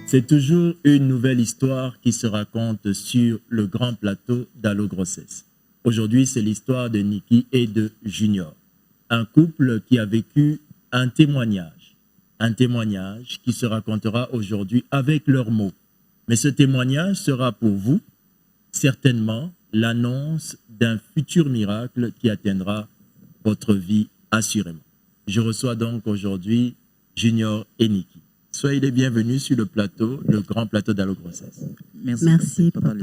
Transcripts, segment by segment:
C'est toujours une nouvelle histoire qui se raconte sur le grand plateau d'Allo Grossesse. Aujourd'hui, c'est l'histoire de Niki et de Junior, un couple qui a vécu un témoignage qui se racontera aujourd'hui avec leurs mots. Mais ce témoignage sera pour vous certainement l'annonce d'un futur miracle qui atteindra votre vie assurément. Je reçois donc aujourd'hui Junior et Niki. Soyez les bienvenus sur le plateau, le grand plateau d'Allo Grossesse. Merci papa.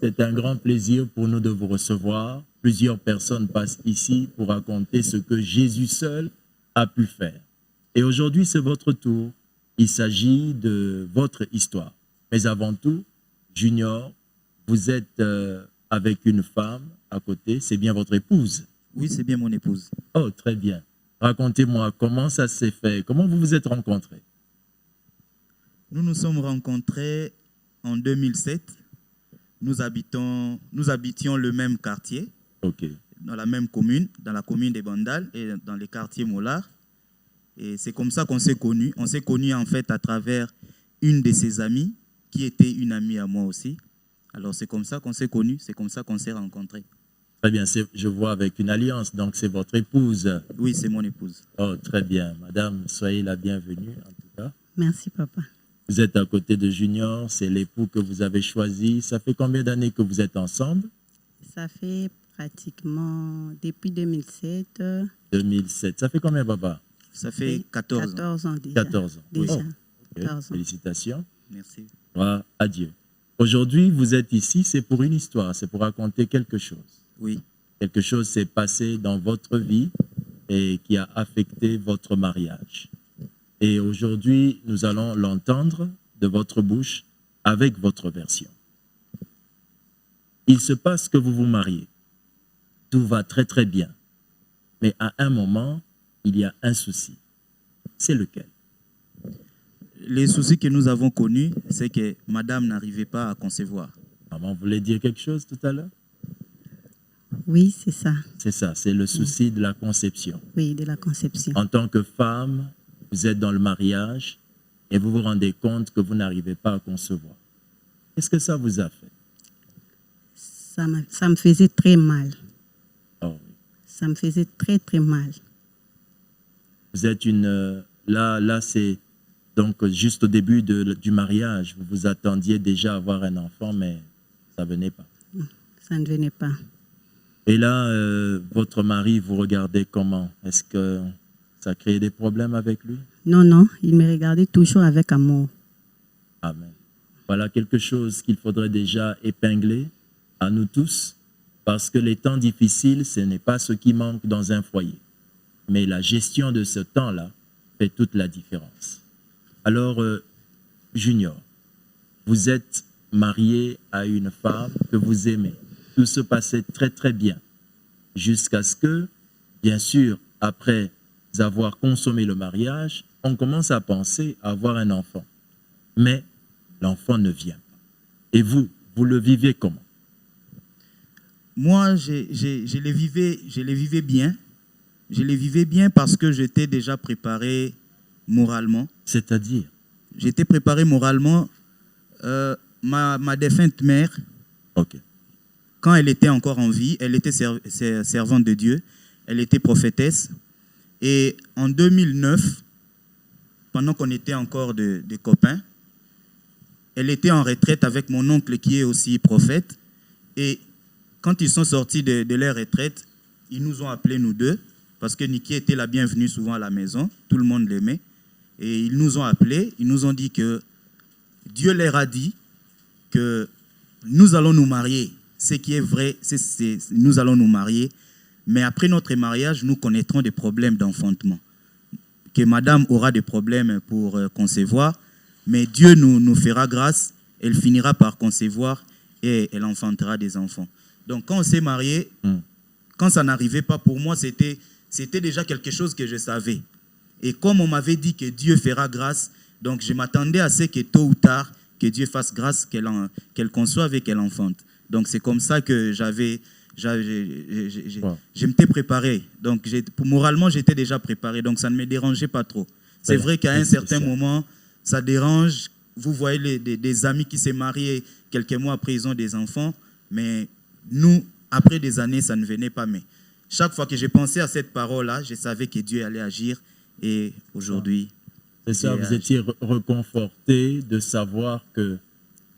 C'est un grand plaisir pour nous de vous recevoir. Plusieurs personnes passent ici pour raconter ce que Jésus seul a pu faire. Et aujourd'hui, c'est votre tour. Il s'agit de votre histoire. Mais avant tout, Junior, vous êtes avec une femme à côté. C'est bien votre épouse? Oui, c'est bien mon épouse. Oh, très bien. Racontez-moi comment ça s'est fait. Comment vous vous êtes rencontrés? Nous nous sommes rencontrés en 2007. Nous habitions le même quartier, dans la même commune, dans la commune des Bandal et dans les quartiers Mollard. Et c'est comme ça qu'on s'est connus. On s'est connus en fait à travers une de ses amies, qui était une amie à moi aussi. Alors c'est comme ça qu'on s'est connus, c'est comme ça qu'on s'est rencontrés. Très bien, je vois avec une alliance, donc c'est votre épouse. Oui, c'est mon épouse. Oh, très bien. Madame, soyez la bienvenue en tout cas. Merci papa. Vous êtes à côté de Junior, c'est l'époux que vous avez choisi. Ça fait combien d'années que vous êtes ensemble? Ça fait pratiquement depuis 2007. 2007. Ça fait combien, papa? Ça fait 14 ans. 14 ans déjà. 14 ans. Déjà. Oh, okay. 14 ans. Félicitations. Merci. Voilà, adieu. Aujourd'hui, vous êtes ici, c'est pour une histoire, c'est pour raconter quelque chose. Oui. Quelque chose s'est passé dans votre vie et qui a affecté votre mariage. Et aujourd'hui, nous allons l'entendre de votre bouche avec votre version. Il se passe que vous vous mariez. Tout va très très bien. Mais à un moment, il y a un souci. C'est lequel? Les soucis que nous avons connus, c'est que madame n'arrivait pas à concevoir. Maman voulait dire quelque chose tout à l'heure? Oui, c'est ça. C'est ça, c'est le souci de la conception. Oui, de la conception. En tant que femme, vous êtes dans le mariage et vous vous rendez compte que vous n'arrivez pas à concevoir. Qu'est-ce que ça vous a fait? Ça me faisait très mal. Oh, oui. Ça me faisait très, très mal. Vous êtes une... Là c'est donc juste au début du mariage. Vous vous attendiez déjà à avoir un enfant, mais ça ne venait pas. Ça ne venait pas. Et là, votre mari vous regardait comment? Est-ce que ça créait des problèmes avec lui? Non, non, il me regardait toujours avec amour. Amen. Voilà quelque chose qu'il faudrait déjà épingler à nous tous, parce que les temps difficiles, ce n'est pas ce qui manque dans un foyer. Mais la gestion de ce temps-là fait toute la différence. Alors, Junior, vous êtes marié à une femme que vous aimez. Tout se passait très très bien, jusqu'à ce que, bien sûr, après avoir consommé le mariage, on commence à penser à avoir un enfant. Mais l'enfant ne vient pas. Et vous le vivez comment? Moi, je les vivais bien. Je les vivais bien parce que j'étais déjà préparé moralement. C'est-à-dire? J'étais préparé moralement. Ma défunte mère, quand elle était encore en vie, elle était servante de Dieu. Elle était prophétesse. Et en 2009, pendant qu'on était encore des copains, elle était en retraite avec mon oncle qui est aussi prophète. Et quand ils sont sortis de leur retraite, ils nous ont appelés nous deux, parce que Niki était la bienvenue souvent à la maison, tout le monde l'aimait. Et ils nous ont appelés, ils nous ont dit que Dieu leur a dit que nous allons nous marier. Ce qui est vrai, nous allons nous marier. Mais après notre mariage, nous connaîtrons des problèmes d'enfantement. Que madame aura des problèmes pour concevoir, mais Dieu nous fera grâce, elle finira par concevoir et elle enfantera des enfants. Donc quand on s'est marié, quand ça n'arrivait pas pour moi, c'était déjà quelque chose que je savais. Et comme on m'avait dit que Dieu fera grâce, donc je m'attendais à ce que tôt ou tard, que Dieu fasse grâce, qu'elle conçoive et qu'elle enfante. Donc c'est comme ça que je m'étais préparé. Donc moralement, j'étais déjà préparé. Donc ça ne me dérangeait pas trop. C'est vrai qu'à un certain moment, ça dérange vous voyez des amis qui s'est mariés quelques mois après, ils ont des enfants, mais nous, après des années, ça ne venait pas. Mais chaque fois que j'ai pensé à cette parole-là, je savais que Dieu allait agir. Et aujourd'hui... C'est ça, vous étiez reconforté de savoir que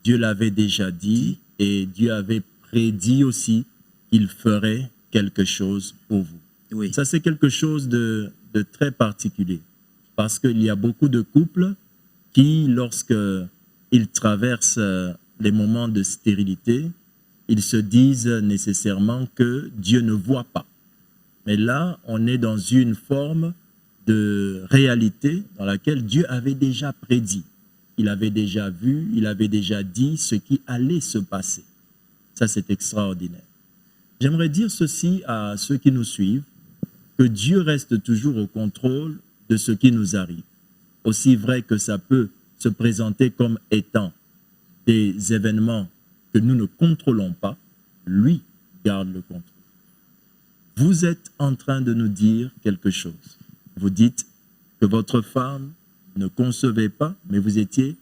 Dieu l'avait déjà dit et Dieu avait prédit aussi qu'il ferait quelque chose pour vous. Oui. Ça, c'est quelque chose de très particulier parce qu'il y a beaucoup de couples qui, lorsqu'ils traversent les moments de stérilité, ils se disent nécessairement que Dieu ne voit pas. Mais là, on est dans une forme de réalité dans laquelle Dieu avait déjà prédit. Il avait déjà vu, il avait déjà dit ce qui allait se passer. Ça, c'est extraordinaire. J'aimerais dire ceci à ceux qui nous suivent, que Dieu reste toujours au contrôle de ce qui nous arrive. Aussi vrai que ça peut se présenter comme étant des événements que nous ne contrôlons pas, lui garde le contrôle. Vous êtes en train de nous dire quelque chose. Vous dites que votre femme ne concevait pas, mais vous étiez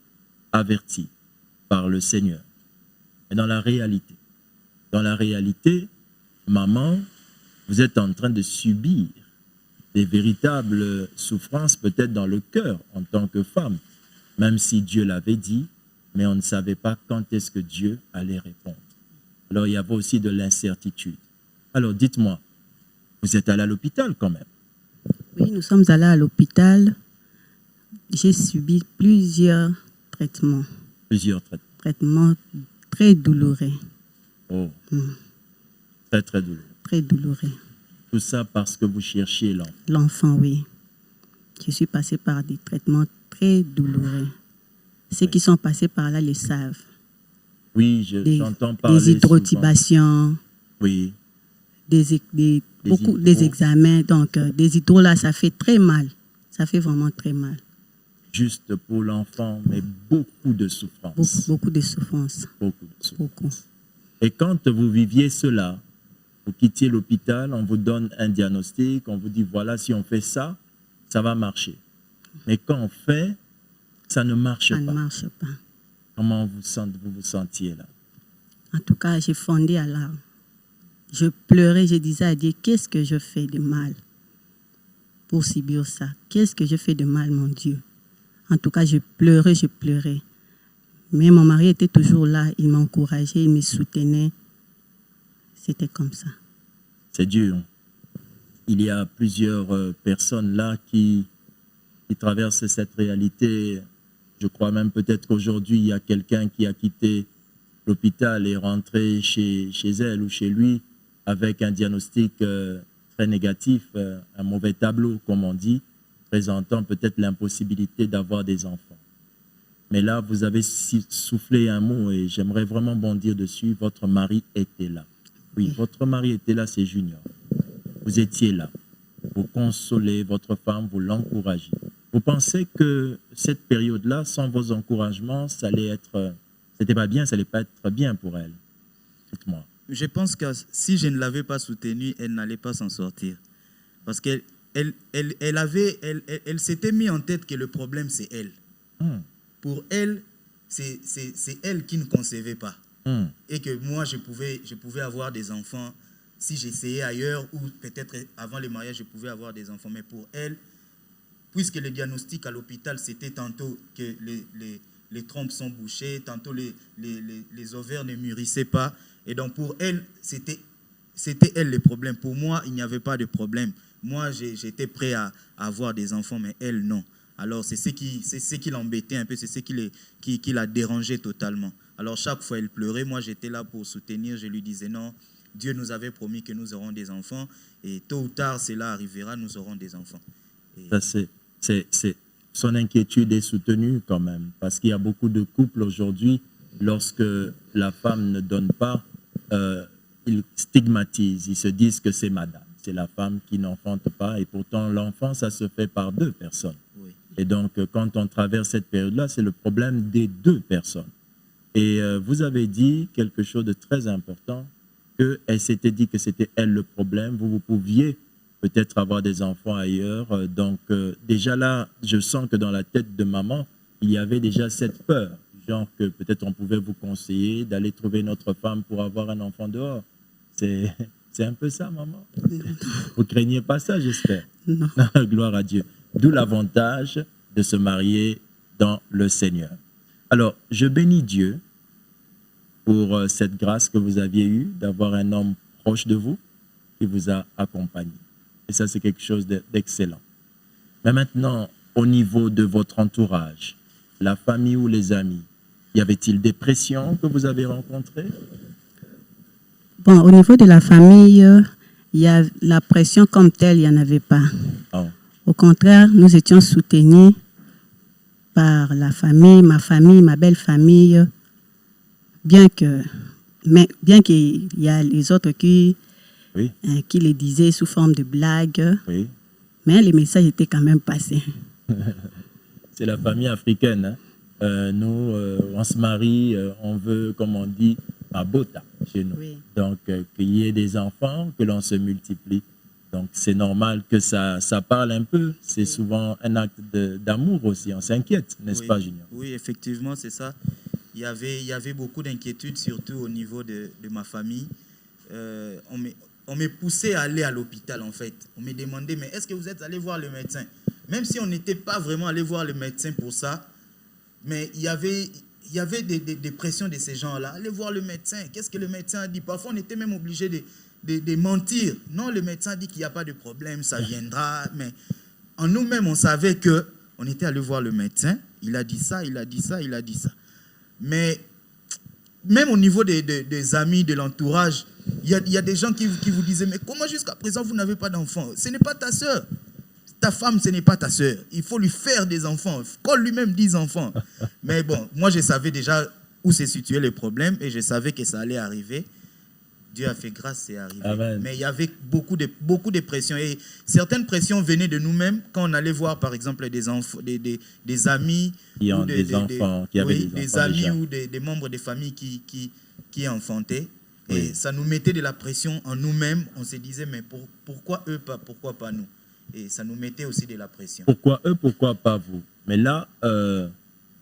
averti par le Seigneur. Et dans la réalité, maman, vous êtes en train de subir des véritables souffrances, peut-être dans le cœur en tant que femme, même si Dieu l'avait dit, mais on ne savait pas quand est-ce que Dieu allait répondre. Alors il y avait aussi de l'incertitude. Alors dites-moi, vous êtes allé à l'hôpital quand même? Oui, nous sommes allés à l'hôpital. J'ai subi plusieurs traitements. Plusieurs traitements. Traitements très douloureux. Oh, très très douloureux. Très douloureux. Tout ça parce que vous cherchiez l'enfant. L'enfant, oui. Je suis passée par des traitements très douloureux. Ceux qui sont passés par là le savent. Oui, j'entends parler. Des hydrotubations. Souvent. Oui. Des examens. Donc, des hydros, là, ça fait très mal. Ça fait vraiment très mal. Juste pour l'enfant, mais beaucoup de souffrance. Beaucoup de souffrance. Beaucoup de souffrance. Beaucoup. Et quand vous viviez cela, vous quittiez l'hôpital, on vous donne un diagnostic, on vous dit, voilà, si on fait ça, ça va marcher. Mais quand on fait, ça ne marche pas. Ça ne marche pas. Comment vous vous sentiez là? En tout cas, j'ai fondé à larmes. Je pleurais, je disais à Dieu, qu'est-ce que je fais de mal pour subir ça? Qu'est-ce que je fais de mal, mon Dieu? En tout cas, je pleurais. Mais mon mari était toujours là, il m'encourageait, il me soutenait. C'était comme ça. C'est dur. Il y a plusieurs personnes là qui traversent cette réalité. Je crois même peut-être qu'aujourd'hui, il y a quelqu'un qui a quitté l'hôpital et est rentré chez elle ou chez lui avec un diagnostic très négatif, un mauvais tableau, comme on dit, présentant peut-être l'impossibilité d'avoir des enfants. Mais là, vous avez soufflé un mot et j'aimerais vraiment bondir dessus. Votre mari était là. Oui, votre mari était là, c'est Junior. Vous étiez là. Vous consolez votre femme, vous l'encouragez. Vous pensez que cette période-là, sans vos encouragements, ça allait être... C'était pas bien, ça allait pas être bien pour elle. Dites-moi. Je pense que si je ne l'avais pas soutenue, elle n'allait pas s'en sortir. Parce qu'elle s'était mis en tête que le problème, c'est elle. Pour elle, c'est elle qui ne concevait pas. Et que moi, je pouvais avoir des enfants si j'essayais ailleurs ou peut-être avant le mariage, je pouvais avoir des enfants. Mais pour elle, puisque le diagnostic à l'hôpital, c'était tantôt que les trompes sont bouchées, tantôt les ovaires ne mûrissaient pas. Et donc pour elle, c'était elle le problème. Pour moi, il n'y avait pas de problème. Moi, j'étais prêt à avoir des enfants, mais elle, non. Alors c'est ce qui l'embêtait un peu, c'est ce qui la dérangeait totalement. Alors chaque fois, elle pleurait. Moi, j'étais là pour soutenir. Je lui disais non, Dieu nous avait promis que nous aurons des enfants. Et tôt ou tard, cela arrivera, nous aurons des enfants. Son inquiétude est soutenue quand même, parce qu'il y a beaucoup de couples aujourd'hui, lorsque la femme ne donne pas, ils stigmatisent, ils se disent que c'est madame, c'est la femme qui n'enfante pas, et pourtant l'enfant, ça se fait par deux personnes. Oui. Et donc, quand on traverse cette période-là, c'est le problème des deux personnes. Et vous avez dit quelque chose de très important, qu'elle s'était dit que c'était elle le problème, vous pouviez peut-être avoir des enfants ailleurs. Donc, déjà là, je sens que dans la tête de maman, il y avait déjà cette peur, genre que peut-être on pouvait vous conseiller d'aller trouver notre femme pour avoir un enfant dehors. C'est un peu ça, maman. Vous ne craignez pas ça, j'espère. Non. Gloire à Dieu. D'où l'avantage de se marier dans le Seigneur. Alors, je bénis Dieu pour cette grâce que vous aviez eue d'avoir un homme proche de vous qui vous a accompagné. Et ça, c'est quelque chose d'excellent. Mais maintenant, au niveau de votre entourage, la famille ou les amis, y avait-il des pressions que vous avez rencontrées? Bon, au niveau de la famille, il y a la pression comme telle, il n'y en avait pas. Oh. Au contraire, nous étions soutenus par la famille, ma belle famille, bien qu'il y a les autres qui les disaient sous forme de blagues, oui. Mais les messages étaient quand même passés. C'est la famille africaine. Hein? Nous, on se marie, on veut, comme on dit, à bota chez nous. Oui. Donc, qu'il y ait des enfants, que l'on se multiplie. Donc, c'est normal que ça parle un peu. C'est souvent un acte d'amour aussi. On s'inquiète, n'est-ce pas, Junior? Oui, effectivement, c'est ça. Il y avait beaucoup d'inquiétudes, surtout au niveau de ma famille. On m'est poussé à aller à l'hôpital, en fait. On m'a demandé, mais est-ce que vous êtes allé voir le médecin? Même si on n'était pas vraiment allé voir le médecin pour ça, mais il y avait des pressions de ces gens-là. Allez voir le médecin. Qu'est-ce que le médecin a dit? Parfois, on était même obligé de mentir. Non, le médecin a dit qu'il n'y a pas de problème, ça viendra. Mais en nous-mêmes, on savait qu'on était allé voir le médecin. Il a dit ça, il a dit ça, il a dit ça. Mais même au niveau des amis, de l'entourage, il y a des gens qui vous disaient, mais comment jusqu'à présent vous n'avez pas d'enfants? Ce n'est pas ta sœur. Ta femme, ce n'est pas ta sœur. Il faut lui faire des enfants. Qu'on lui-même 10 enfants. Mais bon, moi, je savais déjà où se situait le problème et je savais que ça allait arriver. Dieu a fait grâce, c'est arrivé. Amen. Mais il y avait beaucoup de pressions. Et certaines pressions venaient de nous-mêmes quand on allait voir, par exemple, des amis. Qui ont des enfants, qui avaient des amis déjà. Ou des membres des familles qui enfantaient. Et ça nous mettait de la pression en nous-mêmes. On se disait, mais pourquoi eux, pourquoi pas nous? Et ça nous mettait aussi de la pression. Pourquoi eux, pourquoi pas vous? Mais là,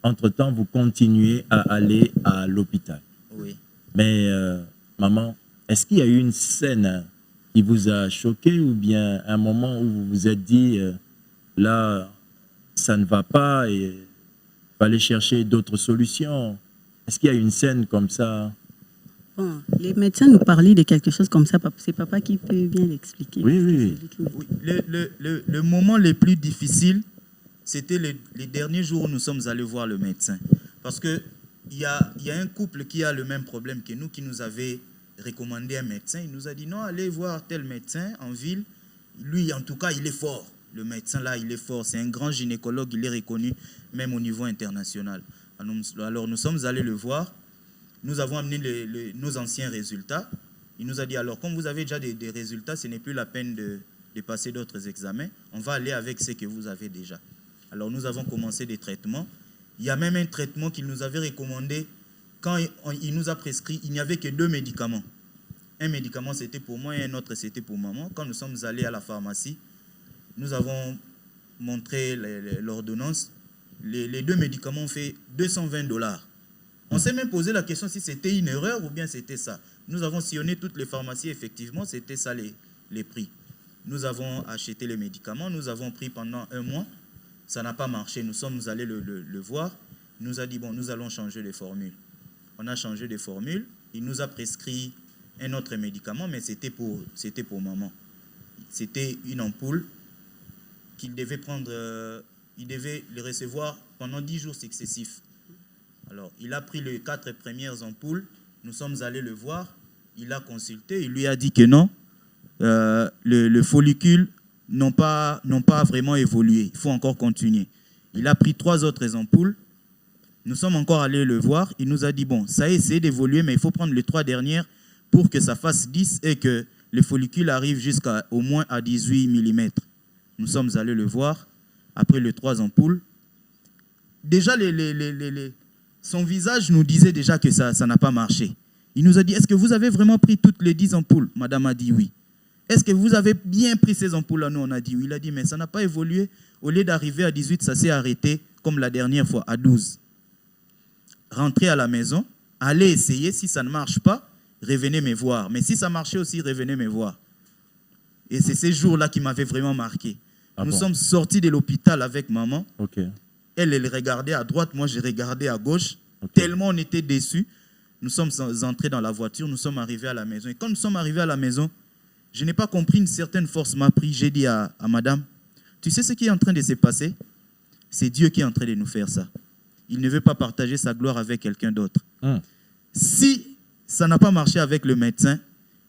entre-temps, vous continuez à aller à l'hôpital. Oui. Mais maman, est-ce qu'il y a eu une scène qui vous a choqué ou bien un moment où vous vous êtes dit, là, ça ne va pas et il fallait chercher d'autres solutions? Est-ce qu'il y a eu une scène comme ça? Bon, les médecins nous parlaient de quelque chose comme ça. C'est papa qui peut bien l'expliquer. Oui. Le moment le plus difficile, c'était les derniers jours où nous sommes allés voir le médecin. Parce qu'il y a un couple qui a le même problème que nous, qui nous avait recommandé un médecin. Il nous a dit, non, allez voir tel médecin en ville. Lui, en tout cas, il est fort. Le médecin, là, il est fort. C'est un grand gynécologue. Il est reconnu même au niveau international. Alors, nous sommes allés le voir. Nous avons amené nos anciens résultats. Il nous a dit, alors, comme vous avez déjà des résultats, ce n'est plus la peine de passer d'autres examens. On va aller avec ce que vous avez déjà. Alors, nous avons commencé des traitements. Il y a même un traitement qu'il nous avait recommandé. Quand il nous a prescrit, il n'y avait que 2 médicaments. Un médicament, c'était pour moi et un autre, c'était pour maman. Quand nous sommes allés à la pharmacie, nous avons montré l'ordonnance. Les 2 médicaments ont fait $220. On s'est même posé la question si c'était une erreur ou bien c'était ça. Nous avons sillonné toutes les pharmacies, effectivement, c'était ça les prix. Nous avons acheté les médicaments, nous avons pris pendant 1 mois. Ça n'a pas marché, nous sommes allés le voir. Il nous a dit, bon, nous allons changer les formules. On a changé de formule. Il nous a prescrit un autre médicament, mais c'était pour maman. C'était une ampoule qu'il devait prendre, il devait le recevoir pendant 10 jours successifs. Alors, il a pris les 4 premières ampoules. Nous sommes allés le voir. Il a consulté. Il lui a dit que non, le follicule n'ont pas vraiment évolué. Il faut encore continuer. Il a pris 3 autres ampoules. Nous sommes encore allés le voir. Il nous a dit, bon, ça a essayé d'évoluer, mais il faut prendre les 3 dernières pour que ça fasse 10 et que le follicule arrive jusqu'à au moins à 18 mm. Nous sommes allés le voir. Après les 3 ampoules, déjà son visage nous disait déjà que ça n'a pas marché. Il nous a dit, est-ce que vous avez vraiment pris toutes les 10 ampoules? Madame a dit oui. Est-ce que vous avez bien pris ces ampoules-là? Nous, on a dit oui. Il a dit, mais ça n'a pas évolué. Au lieu d'arriver à 18, ça s'est arrêté comme la dernière fois, à 12. Rentrez à la maison, allez essayer. Si ça ne marche pas, revenez me voir. Mais si ça marchait aussi, revenez me voir. Et c'est ces jours-là qui m'avaient vraiment marqué. Nous sommes sortis de l'hôpital avec maman. Elle regardait à droite, moi je regardais à gauche. Tellement on était déçus. Nous sommes entrés dans la voiture, nous sommes arrivés à la maison. Et quand nous sommes arrivés à la maison, je n'ai pas compris, une certaine force m'a pris. J'ai dit à madame, tu sais ce qui est en train de se passer? C'est Dieu qui est en train de nous faire ça. Il ne veut pas partager sa gloire avec quelqu'un d'autre. Si ça n'a pas marché avec le médecin,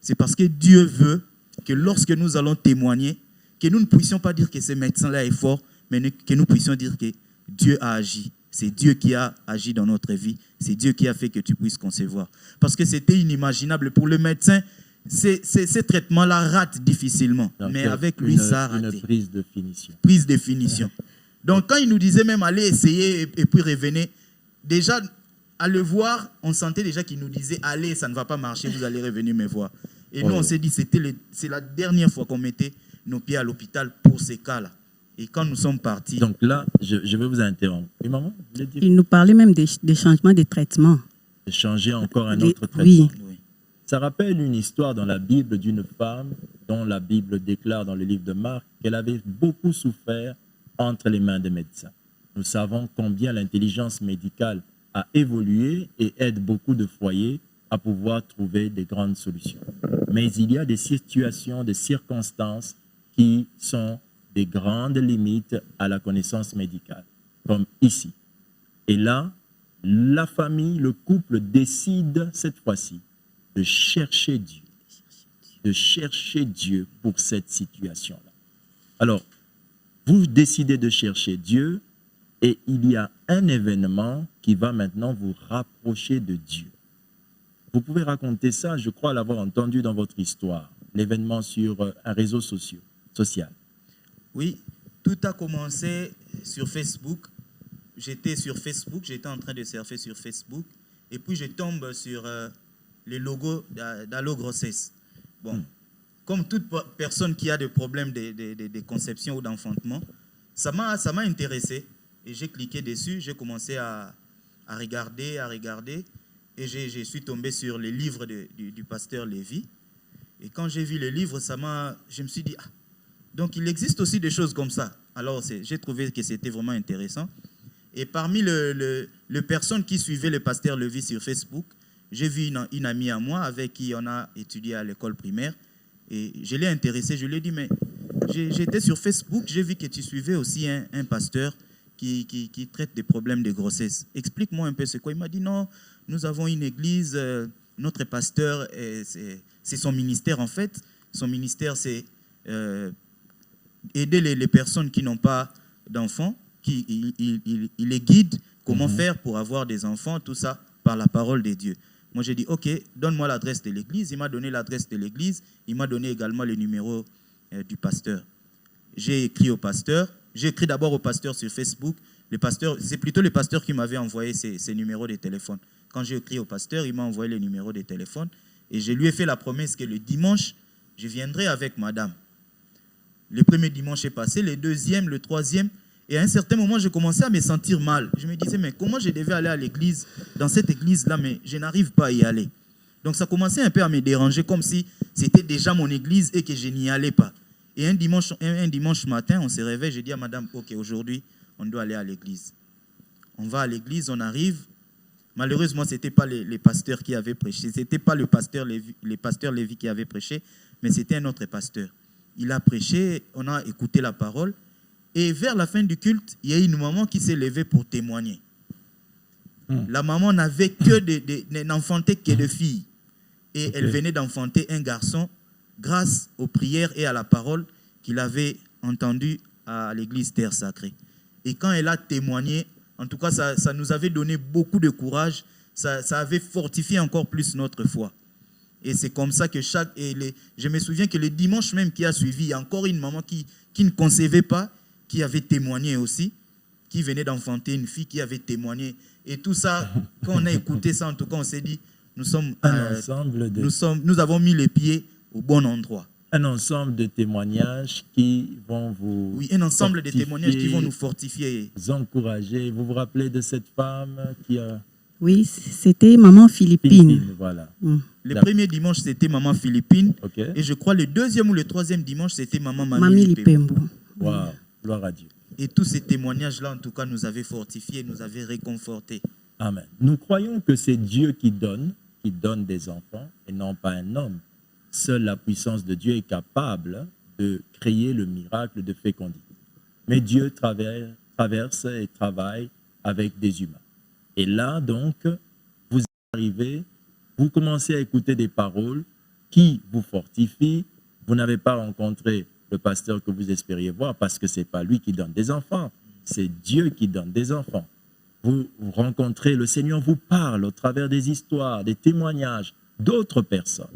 c'est parce que Dieu veut que lorsque nous allons témoigner, que nous ne puissions pas dire que ce médecin-là est fort, mais que nous puissions dire que Dieu a agi. C'est Dieu qui a agi dans notre vie. C'est Dieu qui a fait que tu puisses concevoir. Parce que c'était inimaginable. Pour le médecin, ces traitements-là ratent difficilement. Donc, mais avec lui, ça a raté. Une prise de finition. Prise de finition. Donc, quand il nous disait même aller essayer et puis revenez, déjà, à le voir, on sentait déjà qu'il nous disait allez, ça ne va pas marcher, vous allez revenir me voir. Et nous, on s'est dit c'est la dernière fois qu'on mettait nos pieds à l'hôpital pour ces cas-là. Et quand nous sommes partis... Donc là, je vais vous interrompre. Et maman, vous voulez dire? Il nous parlait même des changements de traitement. De changer encore un autre traitement. Oui. Ça rappelle une histoire dans la Bible d'une femme dont la Bible déclare dans le livre de Marc qu'elle avait beaucoup souffert entre les mains des médecins. Nous savons combien l'intelligence médicale a évolué et aide beaucoup de foyers à pouvoir trouver des grandes solutions. Mais il y a des situations, des circonstances qui sont des grandes limites à la connaissance médicale, comme ici. Et là, la famille, le couple décide cette fois-ci de chercher Dieu pour cette situation-là. Alors, vous décidez de chercher Dieu et il y a un événement qui va maintenant vous rapprocher de Dieu. Vous pouvez raconter ça, je crois l'avoir entendu dans votre histoire, l'événement sur un réseau social. Oui, tout a commencé sur Facebook. J'étais sur Facebook, j'étais en train de surfer sur Facebook et puis je tombe sur le logo d'Allo Grossesse. Bon, comme toute personne qui a des problèmes de conception ou d'enfantement, ça m'a intéressé et j'ai cliqué dessus, j'ai commencé à regarder et je suis tombé sur les livres du pasteur Lévy. Et quand j'ai vu les livres, je me suis dit, donc il existe aussi des choses comme ça. Alors j'ai trouvé que c'était vraiment intéressant. Et parmi les personnes qui suivaient le pasteur Lévy sur Facebook, j'ai vu une amie à moi avec qui on a étudié à l'école primaire. Et je l'ai intéressé, je lui ai dit, mais j'étais sur Facebook, j'ai vu que tu suivais aussi un pasteur qui traite des problèmes de grossesse. Explique-moi un peu c'est quoi. Il m'a dit, non, nous avons une église, notre pasteur, c'est son ministère en fait. Son ministère, c'est aider les personnes qui n'ont pas d'enfants. Il les guide comment faire pour avoir des enfants, tout ça par la parole de Dieu. Moi, j'ai dit, OK, donne-moi l'adresse de l'église. Il m'a donné l'adresse de l'église. Il m'a donné également le numéro du pasteur. J'ai écrit au pasteur. J'ai écrit d'abord au pasteur sur Facebook. C'est plutôt le pasteur qui m'avait envoyé ses numéros de téléphone. Quand j'ai écrit au pasteur, il m'a envoyé les numéros de téléphone. Et je lui ai fait la promesse que le dimanche, je viendrai avec madame. Le premier dimanche est passé, le deuxième, le troisième. Et à un certain moment, je commençais à me sentir mal. Je me disais, mais comment je devais aller à l'église, dans cette église-là, mais je n'arrive pas à y aller. Donc ça commençait un peu à me déranger, comme si c'était déjà mon église et que je n'y allais pas. Et un dimanche matin, on se réveille, je dis à madame, OK, aujourd'hui, on doit aller à l'église. On va à l'église, on arrive. Malheureusement, ce n'était pas les pasteurs qui avaient prêché. Ce n'était pas le pasteur Lévy qui avait prêché, mais c'était un autre pasteur. Il a prêché, on a écouté la parole. Et vers la fin du culte, il y a une maman qui s'est levée pour témoigner. La maman n'avait n'enfantait que de filles. Et elle venait d'enfanter un garçon grâce aux prières et à la parole qu'il avait entendue à l'église Terre Sacrée. Et quand elle a témoigné, en tout cas, ça nous avait donné beaucoup de courage. Ça avait fortifié encore plus notre foi. Et c'est comme ça que je me souviens que le dimanche même qui a suivi, il y a encore une maman qui ne concevait pas, qui avait témoigné aussi, qui venait d'enfanter une fille, qui avait témoigné. Et tout ça, quand on a écouté ça, en tout cas, on s'est dit, nous avons mis les pieds au bon endroit. un ensemble de témoignages qui vont vous... Oui, un ensemble de témoignages qui vont nous fortifier. Vous encourager. Vous vous rappelez de cette femme qui a... Oui, c'était maman Philippine. Voilà. Le premier dimanche, c'était maman Philippine. Okay. Et je crois le deuxième ou le troisième dimanche, c'était maman Mamie Lipembo. Wow, gloire à Dieu. Et tous ces témoignages-là, en tout cas, nous avaient fortifiés, nous avaient réconfortés. Amen. Nous croyons que c'est Dieu qui donne des enfants et non pas un homme. Seule la puissance de Dieu est capable de créer le miracle de fécondité. Mais Dieu traverse et travaille avec des humains. Et là, donc, vous arrivez, vous commencez à écouter des paroles qui vous fortifient. Vous n'avez pas rencontré le pasteur que vous espériez voir parce que ce n'est pas lui qui donne des enfants, c'est Dieu qui donne des enfants. Vous rencontrez, le Seigneur vous parle au travers des histoires, des témoignages d'autres personnes.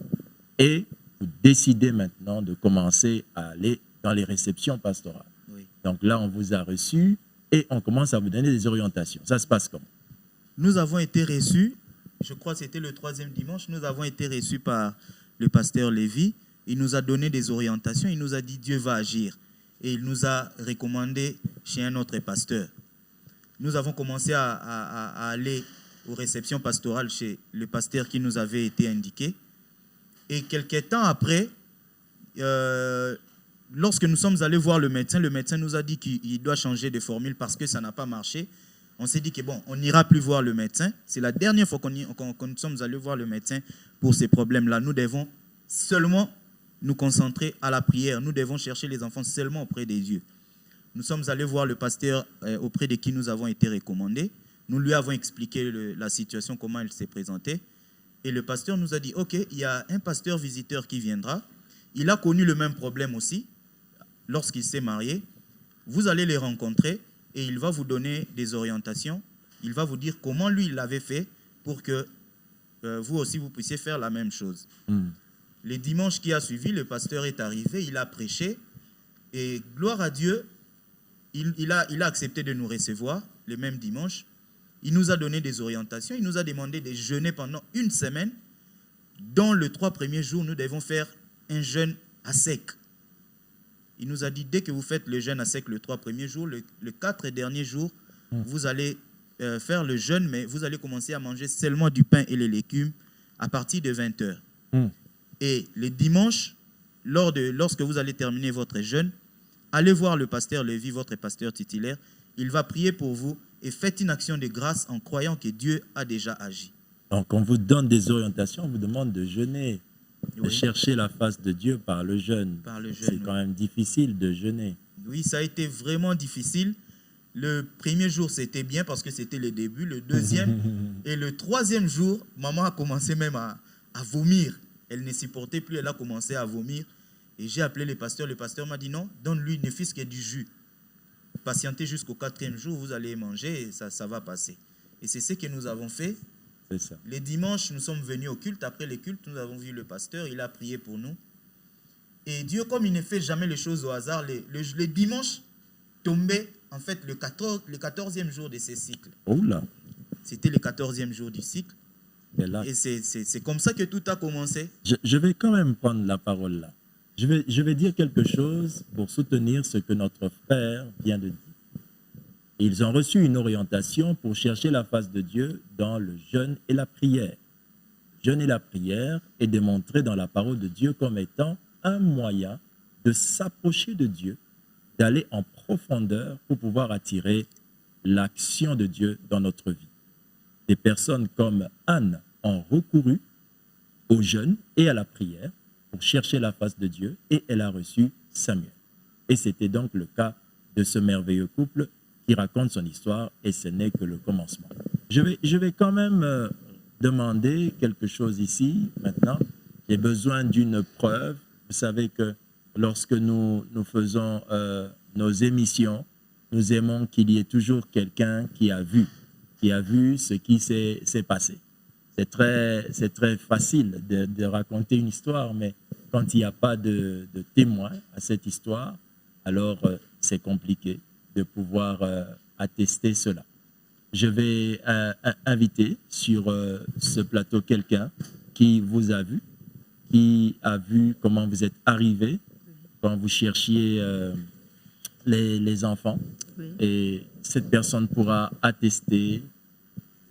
Et vous décidez maintenant de commencer à aller dans les réceptions pastorales. Oui. Donc là, on vous a reçu et on commence à vous donner des orientations. Ça se passe comment? Nous avons été reçus, je crois que c'était le troisième dimanche, nous avons été reçus par le pasteur Lévy. Il nous a donné des orientations, il nous a dit Dieu va agir. Et il nous a recommandé chez un autre pasteur. Nous avons commencé à aller aux réceptions pastorales chez le pasteur qui nous avait été indiqué. Et quelques temps après, lorsque nous sommes allés voir le médecin nous a dit qu'il doit changer de formule parce que ça n'a pas marché. On s'est dit que bon, on n'ira plus voir le médecin. C'est la dernière fois qu'on nous sommes allés voir le médecin pour ces problèmes-là. Nous devons seulement nous concentrer à la prière. Nous devons chercher les enfants seulement auprès des dieux. Nous sommes allés voir le pasteur auprès de qui nous avons été recommandés. Nous lui avons expliqué la situation, comment elle s'est présentée. Et le pasteur nous a dit, OK, il y a un pasteur visiteur qui viendra. Il a connu le même problème aussi lorsqu'il s'est marié. Vous allez les rencontrer et il va vous donner des orientations. Il va vous dire comment lui, il l'avait fait pour que vous aussi, vous puissiez faire la même chose. Le dimanche qui a suivi, le pasteur est arrivé, il a prêché. Et gloire à Dieu, il a accepté de nous recevoir le même dimanche. Il nous a donné des orientations. Il nous a demandé de jeûner pendant une semaine. Dans les 3 premiers jours, nous devons faire un jeûne à sec. Il nous a dit, dès que vous faites le jeûne à sec les 3 premiers jours, le 4 derniers jours, vous allez faire le jeûne, mais vous allez commencer à manger seulement du pain et les légumes à partir de 20 heures. Et le dimanche, lorsque vous allez terminer votre jeûne, allez voir le pasteur Lévy, votre pasteur titulaire. Il va prier pour vous et faites une action de grâce en croyant que Dieu a déjà agi. Donc, on vous donne des orientations, on vous demande de jeûner, de chercher la face de Dieu par le jeûne. C'est quand même difficile de jeûner. Oui, ça a été vraiment difficile. Le premier jour, c'était bien parce que c'était le début. Le deuxième et le troisième jour, maman a commencé même à vomir. Elle ne supportait plus, elle a commencé à vomir. Et j'ai appelé le pasteur m'a dit non, donne-lui ne fût-ce que du jus. Patientez jusqu'au 4e jour, vous allez manger et ça va passer. Et c'est ce que nous avons fait. C'est ça. Les dimanches, nous sommes venus au culte. Après le culte, nous avons vu le pasteur, il a prié pour nous. Et Dieu, comme il ne fait jamais les choses au hasard, le dimanche tombait en fait le 14e jour de ce cycle. Oh là. C'était le 14e jour du cycle. Et c'est comme ça que tout a commencé. Je vais quand même prendre la parole là. Je vais dire quelque chose pour soutenir ce que notre frère vient de dire. Ils ont reçu une orientation pour chercher la face de Dieu dans le jeûne et la prière. Le jeûne et la prière est démontré dans la parole de Dieu comme étant un moyen de s'approcher de Dieu, d'aller en profondeur pour pouvoir attirer l'action de Dieu dans notre vie. Des personnes comme Anne ont recouru au jeûne et à la prière pour chercher la face de Dieu et elle a reçu Samuel. Et c'était donc le cas de ce merveilleux couple qui raconte son histoire et ce n'est que le commencement. Je vais quand même demander quelque chose ici maintenant. J'ai besoin d'une preuve. Vous savez que lorsque nous faisons nos émissions, nous aimons qu'il y ait toujours quelqu'un qui a vu ce qui s'est passé. C'est très facile de raconter une histoire, mais quand il n'y a pas de témoin à cette histoire, alors c'est compliqué de pouvoir attester cela. Je vais inviter sur ce plateau quelqu'un qui vous a vu, qui a vu comment vous êtes arrivé quand vous cherchiez les enfants. Oui. Et cette personne pourra attester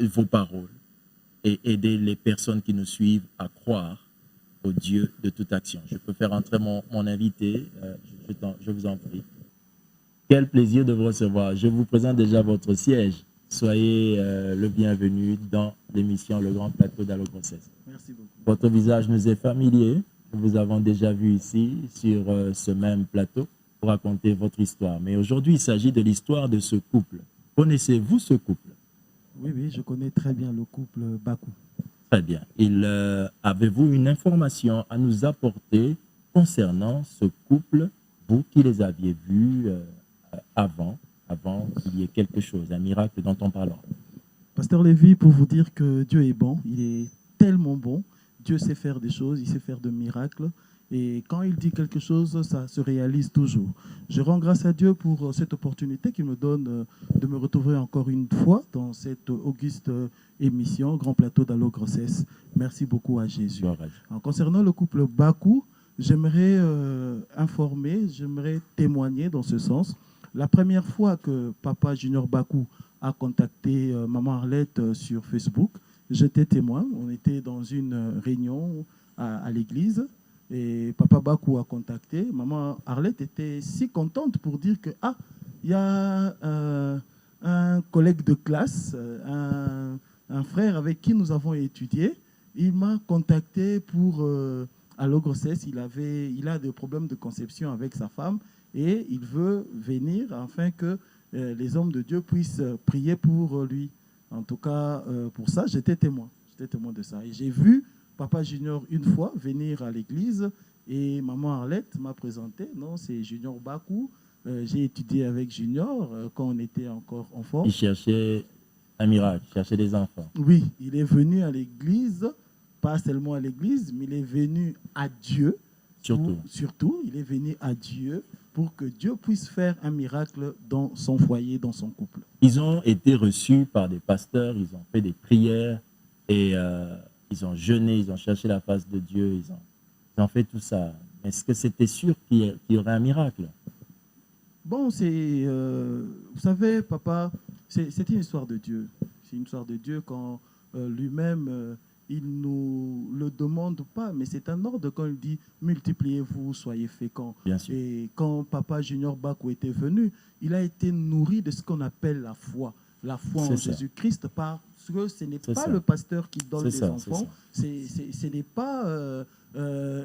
vos paroles et aider les personnes qui nous suivent à croire au Dieu de toute action. Je peux faire entrer mon invité, je vous en prie. Quel plaisir de vous recevoir. Je vous présente déjà votre siège. Soyez le bienvenu dans l'émission Le Grand Plateau d'Allo-Grossesse. Merci beaucoup. Votre visage nous est familier. Nous vous avons déjà vu ici, sur ce même plateau, pour raconter votre histoire. Mais aujourd'hui, il s'agit de l'histoire de ce couple. Connaissez-vous ce couple? Oui, je connais très bien le couple Bakou. Très bien. Avez-vous une information à nous apporter concernant ce couple, vous qui les aviez vus avant qu'il y ait quelque chose, un miracle dont on parlera? Pasteur Lévy, pour vous dire que Dieu est bon, il est tellement bon. Dieu sait faire des choses, il sait faire de miracles. Et quand il dit quelque chose, ça se réalise toujours. Je rends grâce à Dieu pour cette opportunité qu'il me donne de me retrouver encore une fois dans cette auguste émission, Grand Plateau d'Allo-Grossesse. Merci beaucoup à Jésus. En concernant le couple Bakou, j'aimerais informer, j'aimerais témoigner dans ce sens. La première fois que Papa Junior Bakou a contacté Maman Arlette sur Facebook, j'étais témoin. On était dans une réunion à l'église. Et Papa Bakou a contacté. Maman Arlette était si contente pour dire que il y a un collègue de classe, un frère avec qui nous avons étudié. Il m'a contacté pour Allo-Grossesse. Il a des problèmes de conception avec sa femme et il veut venir afin que les hommes de Dieu puissent prier pour lui. En tout cas, pour ça, j'étais témoin. J'étais témoin de ça. Et j'ai vu Papa Junior une fois venir à l'église et Maman Arlette m'a présenté. Non, c'est Junior Bakou. J'ai étudié avec Junior quand on était encore enfant. Il cherchait un miracle, il cherchait des enfants. Oui, il est venu à l'église, pas seulement à l'église, mais il est venu à Dieu. Surtout, il est venu à Dieu pour que Dieu puisse faire un miracle dans son foyer, dans son couple. Ils ont été reçus par des pasteurs, ils ont fait des prières et ils ont jeûné, ils ont cherché la face de Dieu, ils ont fait tout ça. Est-ce que c'était sûr qu'il y aurait un miracle? Bon, vous savez, papa, c'est une histoire de Dieu. C'est une histoire de Dieu quand lui-même, il ne nous le demande pas, mais c'est un ordre quand il dit « multipliez-vous, soyez féconds ». Et quand Papa Junior Bakou était venu, il a été nourri de ce qu'on appelle la foi. La foi en Jésus-Christ, parce que ce n'est pas le pasteur qui donne les enfants, ce n'est pas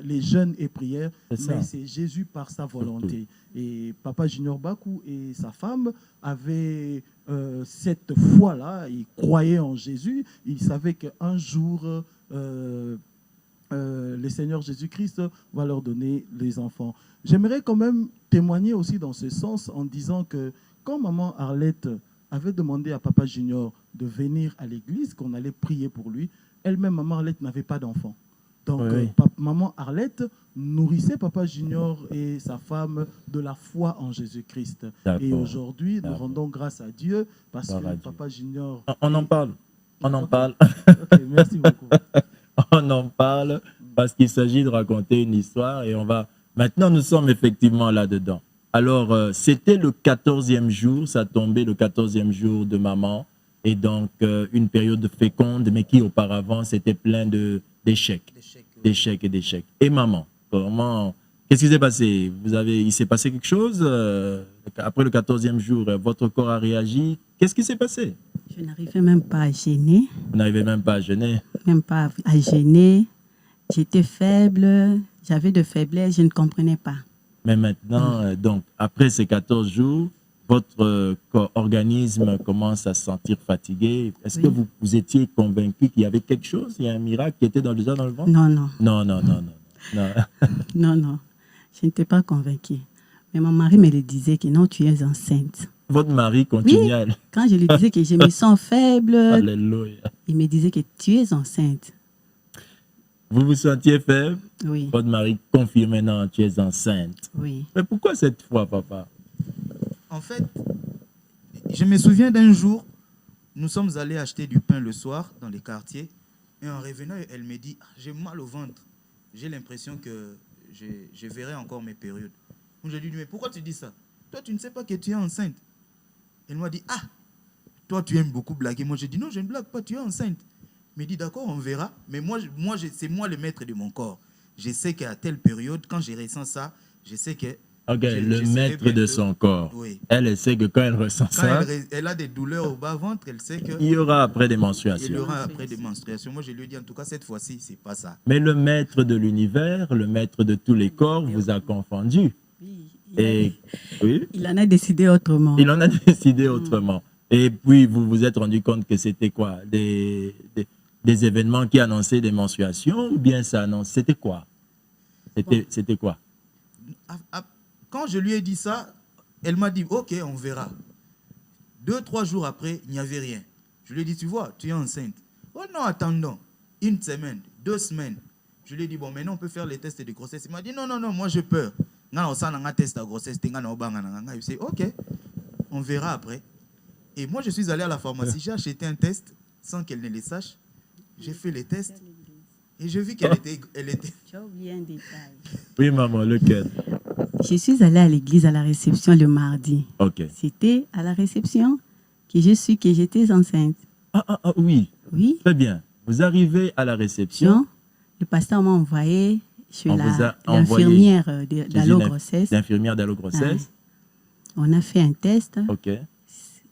les jeûnes et prières, mais c'est Jésus par sa volonté. Et Papa Junior Bakou et sa femme avaient cette foi-là, ils croyaient en Jésus, ils savaient qu'un jour, le Seigneur Jésus-Christ va leur donner les enfants. J'aimerais quand même témoigner aussi dans ce sens en disant que quand Maman Arlette avait demandé à Papa Junior de venir à l'église, qu'on allait prier pour lui, elle-même, Maman Arlette, n'avait pas d'enfant. Donc, Maman Arlette nourrissait Papa Junior et sa femme de la foi en Jésus-Christ. Et aujourd'hui, nous rendons grâce à Dieu parce que Papa Junior... On en parle. On en parle. Okay, merci beaucoup. On en parle parce qu'il s'agit de raconter une histoire et on va... Maintenant, nous sommes effectivement là-dedans. Alors, c'était le 14e jour, ça tombait le 14e jour de maman, et donc une période féconde, mais qui auparavant, c'était plein d'échecs. D'échecs. Et maman, qu'est-ce qui s'est passé? Il s'est passé quelque chose? Après le 14e jour, votre corps a réagi. Qu'est-ce qui s'est passé? Je n'arrivais même pas à jeûner. Vous n'arrivez même pas à jeûner? Même pas à jeûner. J'étais faible, j'avais de faiblesse, je ne comprenais pas. Mais maintenant, donc, après ces 14 jours, votre organisme commence à se sentir fatigué. Est-ce que vous étiez convaincu qu'il y avait quelque chose, il y a un miracle qui était déjà dans le ventre? Non. Non. Non, je n'étais pas convaincue. Mais mon mari me le disait que non, tu es enceinte. Votre mari continuait. Oui, quand je lui disais que je me sens faible, Alléluia. Il me disait que tu es enceinte. Vous vous sentiez faible? Oui. Votre mari confirmait, non, tu es enceinte. Oui. Mais pourquoi cette fois, papa? En fait, je me souviens d'un jour, nous sommes allés acheter du pain le soir dans les quartiers. Et en revenant, elle me dit, j'ai mal au ventre. j'ai l'impression que je verrai encore mes périodes. Donc je lui ai dit, mais pourquoi tu dis ça? Toi, tu ne sais pas que tu es enceinte. Elle m'a dit, ah, toi, tu aimes beaucoup blaguer. Moi, j'ai dit, non, je ne blague pas, tu es enceinte. Il m'a dit, d'accord, on verra. Mais c'est moi le maître de mon corps. Je sais qu'à telle période, quand je ressens ça, je sais que... Ok, le maître de son corps. Oui. Elle sait que quand elle ressent ça... Elle a des douleurs au bas-ventre, elle sait que... Il y aura après des menstruations. Il y aura après des menstruations. Moi, je lui ai dit, en tout cas, cette fois-ci, c'est pas ça. Mais le maître de l'univers, le maître de tous les corps, vous a confondu. Oui, oui, il en a décidé autrement. Il en a décidé autrement. Et puis, vous vous êtes rendu compte que c'était quoi? Des événements qui annonçaient des menstruations ou bien ça annonce? C'était quoi? C'était quoi? Quand je lui ai dit ça, elle m'a dit, ok, on verra. 2-3 jours après, il n'y avait rien. Je lui ai dit, tu vois, tu es enceinte. Oh non, attendons. 1 semaine, 2 semaines. Je lui ai dit, bon, maintenant on peut faire les tests de grossesse. Il m'a dit, non, moi j'ai peur. Un test de grossesse. Je dit, ok, on verra après. Et moi, je suis allé à la pharmacie, j'ai acheté un test sans qu'elle ne le sache. J'ai fait les tests et j'ai vu qu'elle était... J'ai oublié un détail. Oui, maman, lequel? Je suis allée à l'église à la réception le mardi. Ok. C'était à la réception que je suis que j'étais enceinte. Oui. Oui. Très bien. Vous arrivez à la réception. Le pasteur m'a envoyé chez l'infirmière d'allo-grossesse. L'infirmière d'allo-grossesse. On a fait un test. Ok.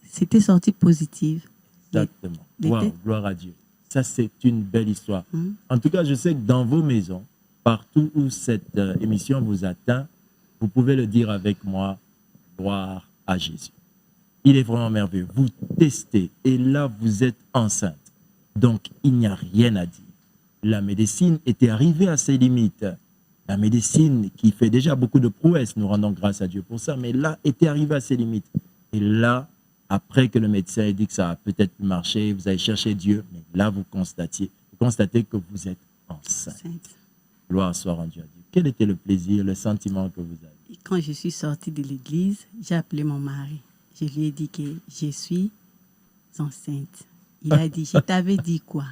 C'était sorti positif. Exactement. Wow, gloire à Dieu. Ça, c'est une belle histoire. En tout cas, je sais que dans vos maisons, partout où cette émission vous atteint, vous pouvez le dire avec moi, gloire à Jésus. Il est vraiment merveilleux. Vous testez et là, vous êtes enceinte. Donc, il n'y a rien à dire. La médecine était arrivée à ses limites. La médecine qui fait déjà beaucoup de prouesses, nous rendons grâce à Dieu pour ça, mais là, était arrivée à ses limites. Et là, après que le médecin ait dit que ça a peut-être marché, vous avez cherché Dieu, mais là, vous constatez que vous êtes enceinte. Gloire soit rendue à Dieu. Quel était le plaisir, le sentiment que vous avez? Quand je suis sortie de l'église, j'ai appelé mon mari. Je lui ai dit que je suis enceinte. Il a dit, je t'avais dit quoi?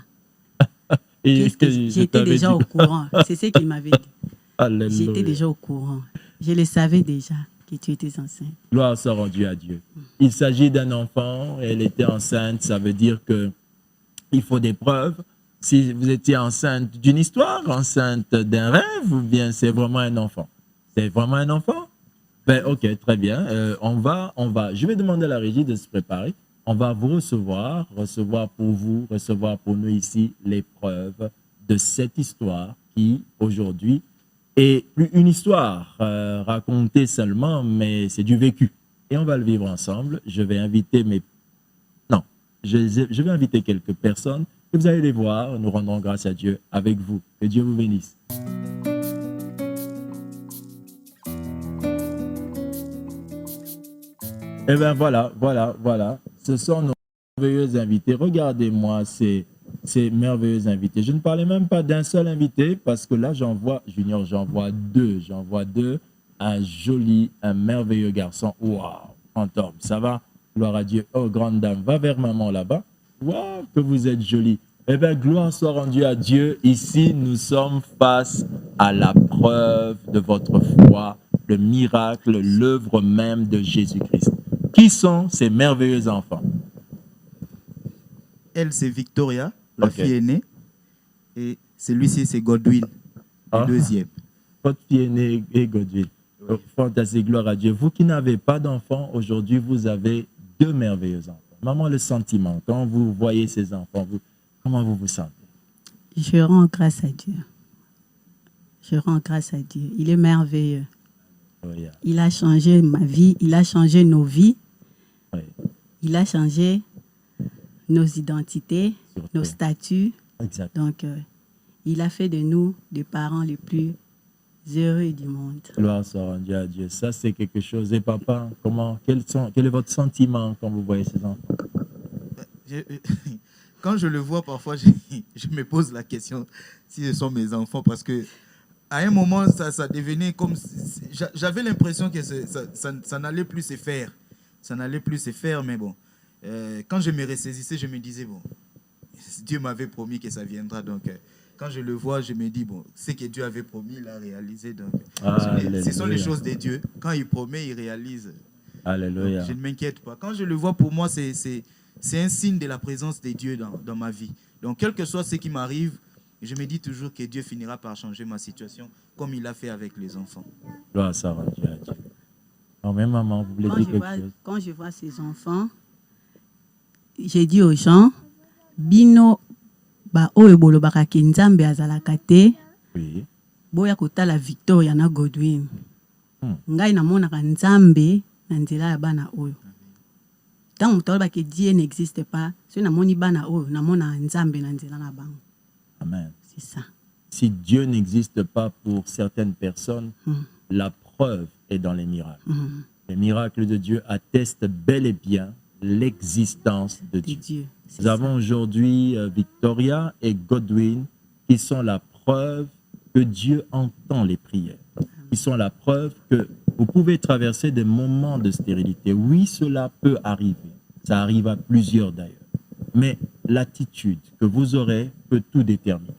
J'étais déjà au courant. C'est ce qu'il m'avait dit. J'étais déjà au courant. Je le savais déjà que tu étais enceinte. Gloire soit rendue à Dieu. Il s'agit d'un enfant, elle était enceinte, ça veut dire qu'il faut des preuves. Si vous étiez enceinte d'une histoire, enceinte d'un rêve, ou bien c'est vraiment un enfant? C'est vraiment un enfant? Ben, ok, très bien. Je vais demander à la régie de se préparer. On va vous recevoir pour vous, recevoir pour nous ici les preuves de cette histoire qui, aujourd'hui, est plus une histoire racontée seulement, mais c'est du vécu. Et on va le vivre ensemble. Je vais inviter je vais inviter quelques personnes et vous allez les voir. Nous rendrons grâce à Dieu avec vous. Que Dieu vous bénisse. Eh bien, voilà. Ce sont nos merveilleux invités. Regardez-moi ces merveilleux invités. Je ne parlais même pas d'un seul invité parce que là, j'en vois deux. J'en vois deux. Un merveilleux garçon. Waouh, fantôme, ça va? Gloire à Dieu. Oh, grande dame, va vers maman là-bas. Waouh, que vous êtes jolie. Eh bien, gloire soit rendue à Dieu. Ici, nous sommes face à la preuve de votre foi, le miracle, l'œuvre même de Jésus-Christ. Qui sont ces merveilleux enfants? Elle, c'est Victoria, la fille aînée. Et celui-ci, c'est Godwin, le deuxième. Votre fille aînée et Godwin. Oui. Fantastique, gloire à Dieu. Vous qui n'avez pas d'enfants, aujourd'hui, vous avez 2 merveilleux enfants. Maman, le sentiment, quand vous voyez ces enfants, comment vous vous sentez? Je rends grâce à Dieu. Je rends grâce à Dieu. Il est merveilleux. Oh, yeah. Il a changé ma vie, il a changé nos vies. Oui. Il a changé nos identités, surtout nos statuts. Exact. Donc, il a fait de nous des parents les plus heureux du monde. Gloire soit rendue à Dieu. Ça, c'est quelque chose. Et papa, quel est votre sentiment quand vous voyez ces enfants? Quand je le vois, parfois, je me pose la question si ce sont mes enfants, parce que à un moment, ça devenait comme... J'avais l'impression que ça n'allait plus se faire. Ça n'allait plus se faire, mais bon. Quand je me ressaisissais, je me disais, bon, Dieu m'avait promis que ça viendra, donc quand je le vois, je me dis, bon, ce que Dieu avait promis, il a réalisé. Donc, Alléluia. ce sont les choses de Dieu. Quand il promet, il réalise. Alléluia. Donc, je ne m'inquiète pas. Quand je le vois, pour moi, c'est un signe de la présence de Dieu dans ma vie. Donc, quel que soit ce qui m'arrive, je me dis toujours que Dieu finira par changer ma situation, comme il l'a fait avec les enfants. Gloire à Sarah, Dieu à Dieu. Non, mais maman, vous voulez dire quelque chose? Quand je vois ces enfants, j'ai dit aux gens, Bino, ba oyo bolobaka ke Nzambe azalaka te, Oui. boya kotala Victoria na Godwin. Ngai namonaka Nzambe na nzela ya bana oyo. Tant moto aloba ke Dieu n'existe pas, so namoni bana oyo namona Nzambe na nzela na bango. Amen. C'est ça. Si Dieu n'existe pas pour certaines personnes, la preuve est dans les miracles. Les miracles de Dieu attestent bel et bien l'existence de Dieu. Nous avons aujourd'hui Victoria et Godwin qui sont la preuve que Dieu entend les prières. Qui sont la preuve que vous pouvez traverser des moments de stérilité. Oui, cela peut arriver. Ça arrive à plusieurs d'ailleurs. Mais l'attitude que vous aurez peut tout déterminer.